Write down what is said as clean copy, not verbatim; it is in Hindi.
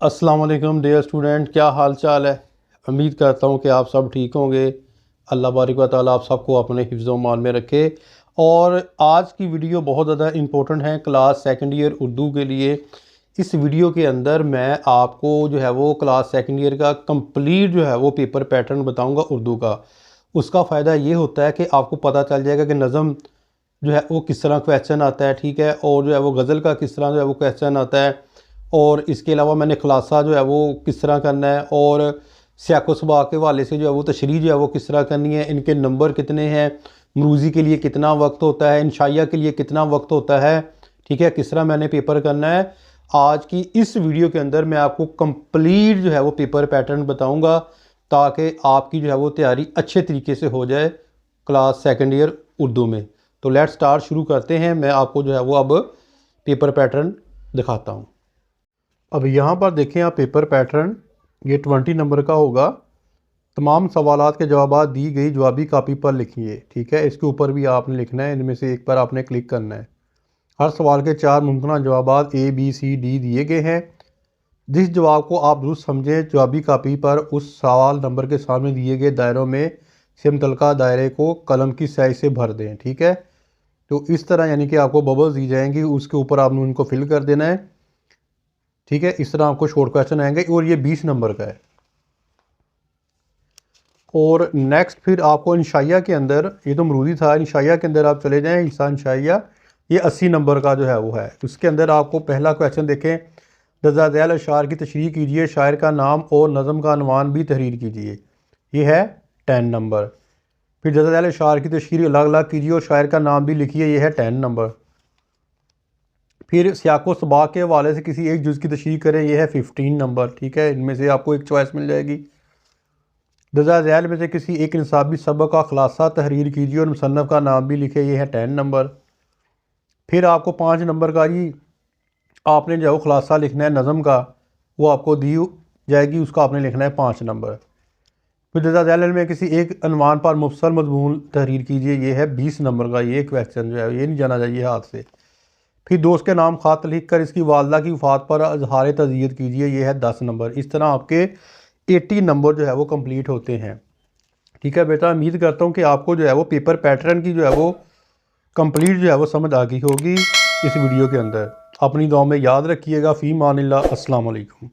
अस्सलाम वालेकुम डियर स्टूडेंट, क्या हाल चाल है। उम्मीद करता हूँ कि आप सब ठीक होंगे। अल्लाह बारिक व तआला आप सबको अपने हिफ्ज़ व मान में रखे। और आज की वीडियो बहुत ज़्यादा इम्पोर्टेंट है क्लास सेकंड ईयर उर्दू के लिए। इस वीडियो के अंदर मैं आपको जो है वो क्लास सेकंड ईयर का कंप्लीट जो है वो पेपर पैटर्न बताऊँगा उर्दू का। उसका फ़ायदा ये होता है कि आपको पता चल जाएगा कि नज़म जो है वो किस तरह क्वेश्चन आता है, ठीक है, और जो है वो गज़ल का किस तरह जो है वो क्वेश्चन आता है। और इसके अलावा मैंने खुलासा जो है वो किस तरह करना है, और सियाक़ो सबाक़ के हवाले से जो है वो तशरीह जो है वो किस तरह करनी है, इनके नंबर कितने हैं, मरूज़ी के लिए कितना वक्त होता है, इंशाइया के लिए कितना वक्त होता है, ठीक है, किस तरह मैंने पेपर करना है। आज की इस वीडियो के अंदर मैं आपको कंप्लीट जो है वो पेपर पैटर्न बताऊंगा ताकि आपकी जो है वो तैयारी अच्छे तरीके से हो जाए क्लास सेकंड ईयर उर्दू में। तो लेट्स स्टार्ट, शुरू करते हैं। मैं आपको जो है वो अब पेपर पैटर्न दिखाता हूँ। अब यहाँ पर देखें आप पेपर पैटर्न, ये 20 नंबर का होगा। तमाम सवालात के जवाब दी गई जवाबी कापी पर लिखिए, ठीक है। इसके ऊपर भी आपने लिखना है, इनमें से एक पर आपने क्लिक करना है। हर सवाल के 4 मुमकिन जवाब A, B, C, D दिए गए हैं। जिस जवाब को आप दुरुस्त समझें जवाबी कापी पर उस सवाल नंबर के सामने दिए गए दायरों में से मुतल्लिका दायरे को कलम की स्याही से भर दें, ठीक है। तो इस तरह यानी कि आपको बबल्स दी जाएंगी, उसके ऊपर आपने उनको फिल कर देना है, ठीक है। इस तरह आपको शॉर्ट क्वेश्चन आएंगे और ये 20 नंबर का है। और नेक्स्ट फिर आपको इंशाइया के अंदर, ये तो मरूदी था, इंशाइया के अंदर आप चले जाएं, हिस्सा इंशाइया, ये 80 नंबर का जो है वो है। उसके अंदर आपको पहला क्वेश्चन देखें, दर्जा ज़ैल अशार की तशरीह कीजिए, शायर का नाम और नज़म का अनवान भी तहरीर कीजिए, ये है 10 नंबर। फिर दर्जा ज़ैल अशार की तशरीह अलग अलग कीजिए और शायर का नाम भी लिखिए, ये है 10 नंबर। फिर सियाक़ो सबाक़ के हवाले से किसी एक जुज़ की तशरीह करें, यह है 15 नंबर, ठीक है। इनमें से आपको एक चॉइस मिल जाएगी। दर्जा ज़ैल में से किसी एक निसाबी सबक का खुलासा तहरीर कीजिए और मुसन्नफ़ का नाम भी लिखे, ये है 10 नंबर। फिर आपको 5 नंबर का जी आपने जो खुलासा लिखना है नज़म का, वो आपको दी जाएगी, उसका आपने लिखना है 5 नंबर। फिर दर्जा ज़ैल में किसी एक अनवान पर मुफस्सल मज़मून तहरीर कीजिए, ये है 20 नंबर का। ये क्वेश्चन जो है ये नहीं जाना चाहिए हाथ से। फिर दोस्त के नाम ख़त लिख कर इसकी वालदा की वफ़ात पर इज़हार तज़ियत कीजिए, ये है 10 नंबर। इस तरह आपके 80 नंबर जो है वो कंप्लीट होते हैं, ठीक है बेटा। उम्मीद करता हूँ कि आपको जो है वो पेपर पैटर्न की जो है वो कंप्लीट जो है वो समझ आ गई होगी इस वीडियो के अंदर। अपनी दुआ में याद रखिएगा। फ़ी मानिल्लाह। अस्सलाम वालेकुम।